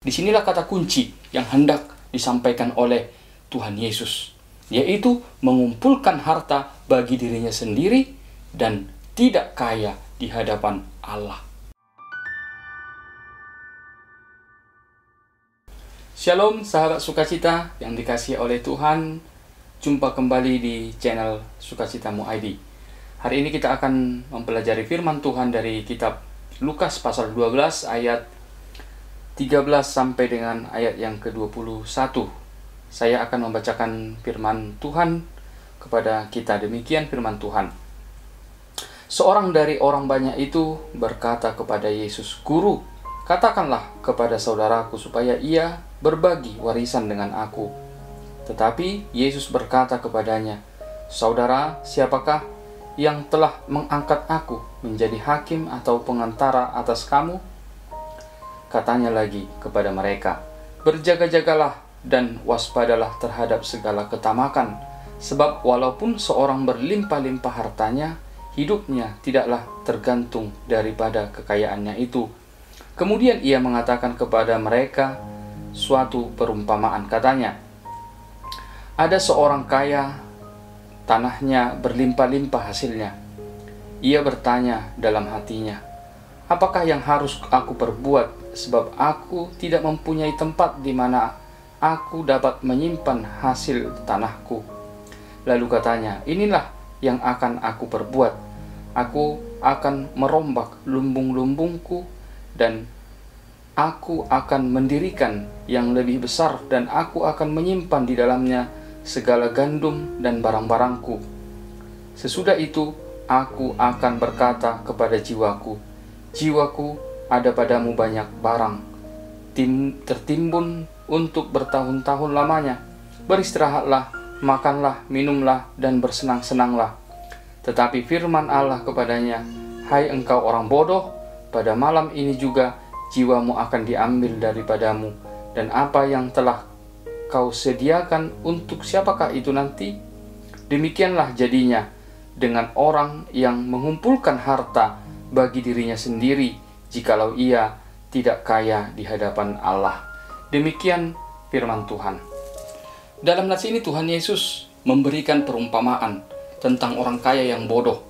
Disinilah kata kunci yang hendak disampaikan oleh Tuhan Yesus, yaitu mengumpulkan harta bagi dirinya sendiri dan tidak kaya di hadapan Allah. Shalom sahabat sukacita yang dikasihi oleh Tuhan. Jumpa kembali di channel Sukacitamu ID. Hari ini kita akan mempelajari firman Tuhan dari kitab Lukas pasal 12 ayat 13 sampai dengan ayat yang ke-21. Saya akan membacakan firman Tuhan kepada kita. Demikian firman Tuhan. Seorang dari orang banyak itu berkata kepada Yesus, "Guru, katakanlah kepada saudaraku supaya ia berbagi warisan dengan aku." Tetapi Yesus berkata kepadanya, "Saudara, siapakah yang telah mengangkat aku menjadi hakim atau pengantara atas kamu?" Katanya lagi kepada mereka, "Berjaga-jagalah dan waspadalah terhadap segala ketamakan, sebab walaupun seorang berlimpah-limpah hartanya, hidupnya tidaklah tergantung daripada kekayaannya itu." Kemudian ia mengatakan kepada mereka suatu perumpamaan. Katanya, "Ada seorang kaya, tanahnya berlimpah-limpah hasilnya. Ia bertanya dalam hatinya, 'Apakah yang harus aku perbuat, sebab aku tidak mempunyai tempat di mana aku dapat menyimpan hasil tanahku?' Lalu katanya, 'Inilah yang akan aku perbuat. Aku akan merombak lumbung-lumbungku dan aku akan mendirikan yang lebih besar, dan aku akan menyimpan di dalamnya segala gandum dan barang-barangku. Sesudah itu aku akan berkata kepada jiwaku, jiwaku, ada padamu banyak barang tertimbun untuk bertahun-tahun lamanya. Beristirahatlah, makanlah, minumlah, dan bersenang-senanglah.' Tetapi firman Allah kepadanya, 'Hai engkau orang bodoh, pada malam ini juga jiwamu akan diambil daripadamu, dan apa yang telah kau sediakan untuk siapakah itu nanti?' Demikianlah jadinya dengan orang yang mengumpulkan harta bagi dirinya sendiri, jikalau ia tidak kaya di hadapan Allah." Demikian firman Tuhan. Dalam nats ini Tuhan Yesus memberikan perumpamaan tentang orang kaya yang bodoh.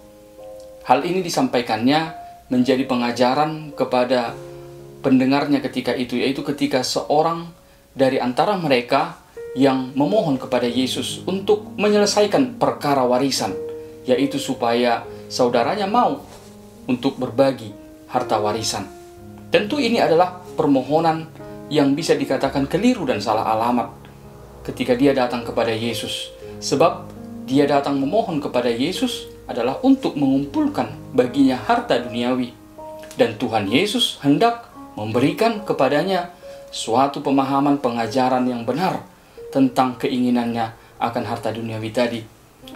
Hal ini disampaikannya menjadi pengajaran kepada pendengarnya ketika itu, yaitu ketika seorang dari antara mereka yang memohon kepada Yesus untuk menyelesaikan perkara warisan, yaitu supaya saudaranya mau untuk berbagi harta warisan. Tentu ini adalah permohonan yang bisa dikatakan keliru dan salah alamat ketika dia datang kepada Yesus, sebab dia datang memohon kepada Yesus adalah untuk mengumpulkan baginya harta duniawi, dan Tuhan Yesus hendak memberikan kepadanya suatu pemahaman pengajaran yang benar tentang keinginannya akan harta duniawi tadi.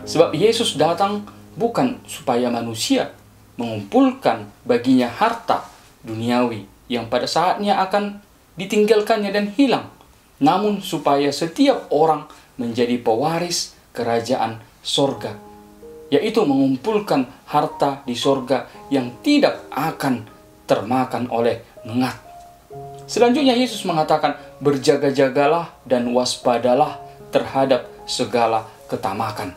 Sebab Yesus datang bukan supaya manusia mengumpulkan baginya harta duniawi yang pada saatnya akan ditinggalkannya dan hilang, namun supaya setiap orang menjadi pewaris kerajaan sorga, yaitu mengumpulkan harta di sorga yang tidak akan termakan oleh nengat. Selanjutnya Yesus mengatakan, "Berjaga-jagalah dan waspadalah terhadap segala ketamakan."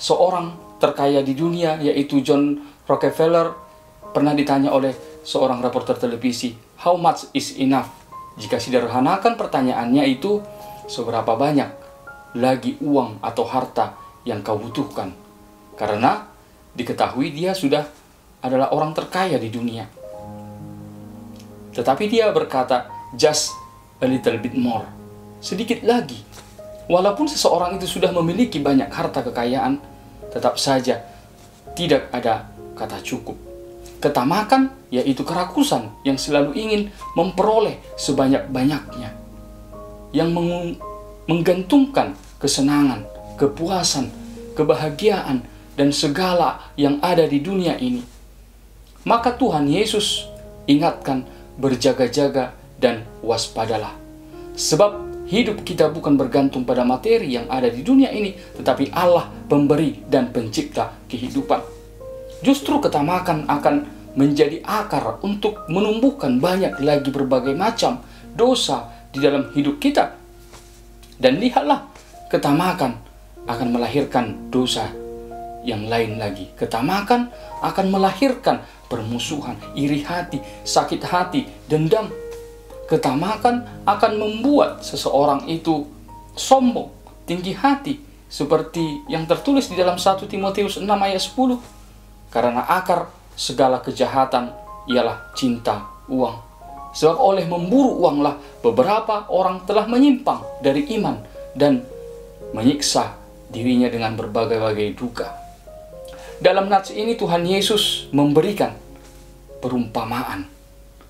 Seorang terkaya di dunia, yaitu John Rockefeller, pernah ditanya oleh seorang reporter televisi, "How much is enough?" Jika sederhanakan pertanyaannya itu, seberapa banyak lagi uang atau harta yang kau butuhkan? Karena diketahui dia sudah adalah orang terkaya di dunia. Tetapi dia berkata, "Just a little bit more." Sedikit lagi. Walaupun seseorang itu sudah memiliki banyak harta kekayaan, tetap saja tidak ada kata cukup. Ketamakan yaitu kerakusan yang selalu ingin memperoleh sebanyak-banyaknya, yang menggantungkan kesenangan, kepuasan, kebahagiaan, dan segala yang ada di dunia ini. Maka Tuhan Yesus ingatkan, berjaga-jaga dan waspadalah. Sebab hidup kita bukan bergantung pada materi yang ada di dunia ini, tetapi Allah pemberi dan pencipta kehidupan. Justru ketamakan akan menjadi akar untuk menumbuhkan banyak lagi berbagai macam dosa di dalam hidup kita. Dan lihatlah, ketamakan akan melahirkan dosa yang lain lagi. Ketamakan akan melahirkan permusuhan, iri hati, sakit hati, dendam. Ketamakan akan membuat seseorang itu sombong, tinggi hati, seperti yang tertulis di dalam 1 Timotius 6 ayat 10. Karena akar segala kejahatan ialah cinta uang. Sebab oleh memburu uanglah beberapa orang telah menyimpang dari iman dan menyiksa dirinya dengan berbagai-bagai duka. Dalam nats ini Tuhan Yesus memberikan perumpamaan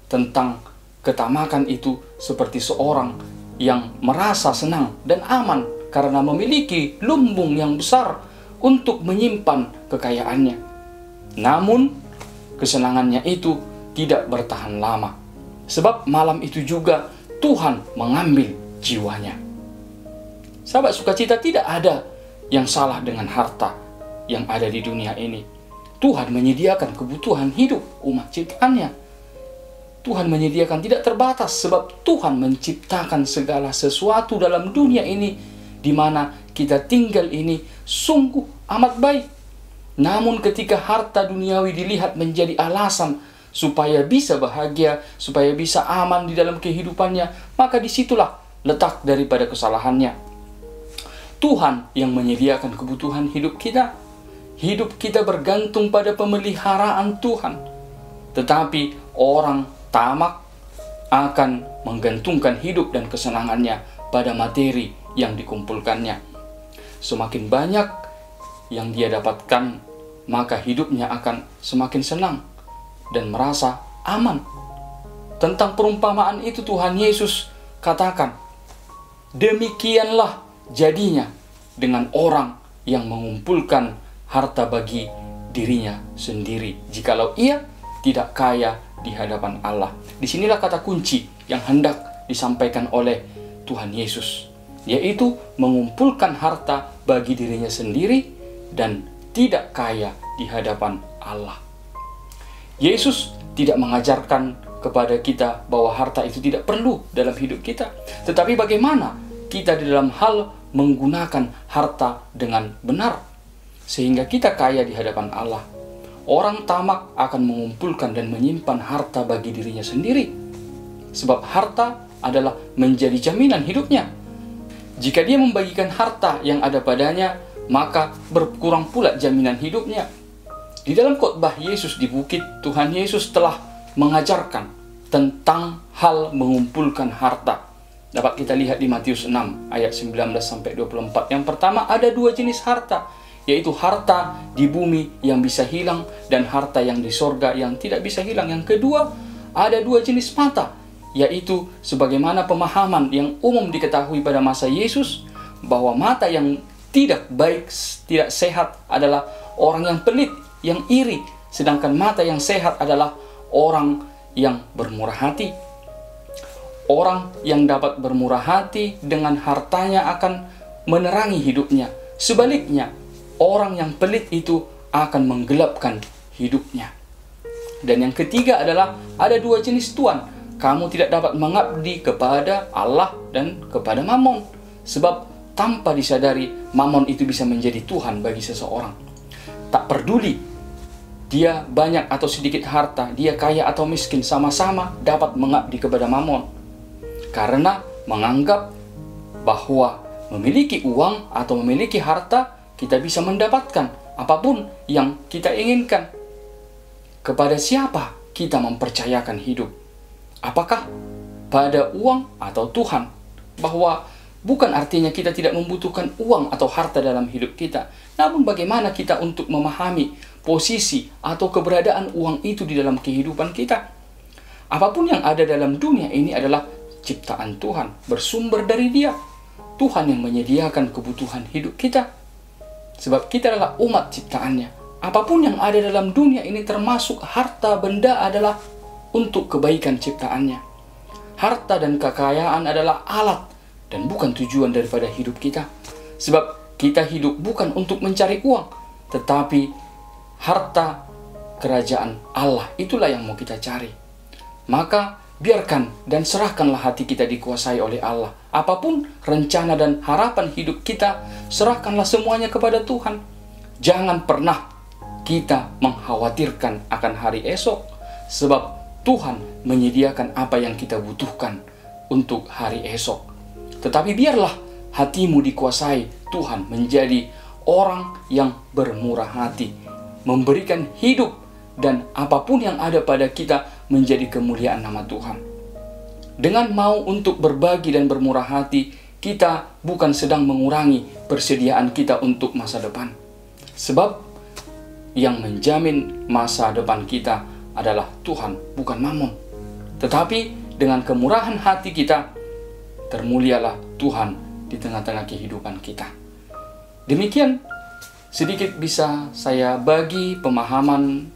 tentang ketamakan itu seperti seorang yang merasa senang dan aman karena memiliki lumbung yang besar untuk menyimpan kekayaannya. Namun, kesenangannya itu tidak bertahan lama. Sebab malam itu juga Tuhan mengambil jiwanya. Sahabat sukacita, tidak ada yang salah dengan harta yang ada di dunia ini. Tuhan menyediakan kebutuhan hidup umat ciptaannya. Tuhan menyediakan tidak terbatas sebab Tuhan menciptakan segala sesuatu dalam dunia ini di mana kita tinggal ini sungguh amat baik. Namun ketika harta duniawi dilihat menjadi alasan supaya bisa bahagia, supaya bisa aman di dalam kehidupannya, maka disitulah letak daripada kesalahannya. Tuhan yang menyediakan kebutuhan hidup kita. Hidup kita bergantung pada pemeliharaan Tuhan. Tetapi orang tamak akan menggantungkan hidup dan kesenangannya pada materi yang dikumpulkannya. Semakin banyak yang dia dapatkan, maka hidupnya akan semakin senang dan merasa aman. Tentang perumpamaan itu Tuhan Yesus katakan, demikianlah jadinya dengan orang yang mengumpulkan harta bagi dirinya sendiri, jikalau ia tidak kaya di hadapan Allah. Disinilah kata kunci yang hendak disampaikan oleh Tuhan Yesus, yaitu mengumpulkan harta bagi dirinya sendiri dan tidak kaya di hadapan Allah. Yesus tidak mengajarkan kepada kita bahwa harta itu tidak perlu dalam hidup kita, tetapi bagaimana kita di dalam hal menggunakan harta dengan benar sehingga kita kaya di hadapan Allah. Orang tamak akan mengumpulkan dan menyimpan harta bagi dirinya sendiri, sebab harta adalah menjadi jaminan hidupnya. Jika dia membagikan harta yang ada padanya, maka berkurang pula jaminan hidupnya. Di dalam khotbah Yesus di bukit, Tuhan Yesus telah mengajarkan tentang hal mengumpulkan harta. Dapat kita lihat di Matius 6 ayat 19-24. Yang pertama, ada dua jenis harta, yaitu harta di bumi yang bisa hilang dan harta yang di sorga yang tidak bisa hilang. Yang kedua, ada dua jenis mata, yaitu sebagaimana pemahaman yang umum diketahui pada masa Yesus, bahwa mata yang tidak baik, tidak sehat adalah orang yang pelit, yang iri, sedangkan mata yang sehat adalah orang yang bermurah hati. Orang yang dapat bermurah hati dengan hartanya akan menerangi hidupnya. Sebaliknya, orang yang pelit itu akan menggelapkan hidupnya. Dan yang ketiga adalah ada dua jenis tuan. Kamu tidak dapat mengabdi kepada Allah dan kepada Mammon, sebab tanpa disadari Mammon itu bisa menjadi Tuhan bagi seseorang. Tak peduli dia banyak atau sedikit harta, dia kaya atau miskin, sama-sama dapat mengabdi kepada Mammon. Karena menganggap bahwa memiliki uang atau memiliki harta, kita bisa mendapatkan apapun yang kita inginkan. Kepada siapa kita mempercayakan hidup? Apakah pada uang atau Tuhan? Bahwa bukan artinya kita tidak membutuhkan uang atau harta dalam hidup kita. Namun bagaimana kita untuk memahami posisi atau keberadaan uang itu di dalam kehidupan kita? Apapun yang ada dalam dunia ini adalah ciptaan Tuhan, bersumber dari Dia. Tuhan yang menyediakan kebutuhan hidup kita, sebab kita adalah umat ciptaannya. Apapun yang ada dalam dunia ini, termasuk harta benda, adalah untuk kebaikan ciptaannya. Harta dan kekayaan adalah alat dan bukan tujuan daripada hidup kita. Sebab kita hidup bukan untuk mencari uang, tetapi harta kerajaan Allah itulah yang mau kita cari. Maka biarkan dan serahkanlah hati kita dikuasai oleh Allah. Apapun rencana dan harapan hidup kita, serahkanlah semuanya kepada Tuhan. Jangan pernah kita mengkhawatirkan akan hari esok, sebab Tuhan menyediakan apa yang kita butuhkan untuk hari esok. Tetapi biarlah hatimu dikuasai Tuhan, menjadi orang yang bermurah hati, memberikan hidup dan apapun yang ada pada kita menjadi kemuliaan nama Tuhan. Dengan mau untuk berbagi dan bermurah hati, kita bukan sedang mengurangi persediaan kita untuk masa depan. Sebab yang menjamin masa depan kita adalah Tuhan, bukan Mammon. Tetapi dengan kemurahan hati kita, termulialah Tuhan di tengah-tengah kehidupan kita. Demikian sedikit bisa saya bagi pemahaman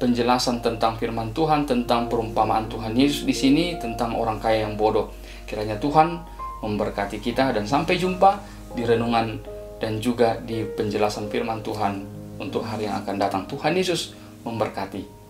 penjelasan tentang firman Tuhan, tentang perumpamaan Tuhan Yesus di sini, tentang orang kaya yang bodoh. Kiranya Tuhan memberkati kita, dan sampai jumpa di renungan dan juga di penjelasan firman Tuhan untuk hari yang akan datang. Tuhan Yesus memberkati.